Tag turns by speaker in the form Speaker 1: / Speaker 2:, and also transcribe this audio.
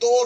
Speaker 1: 2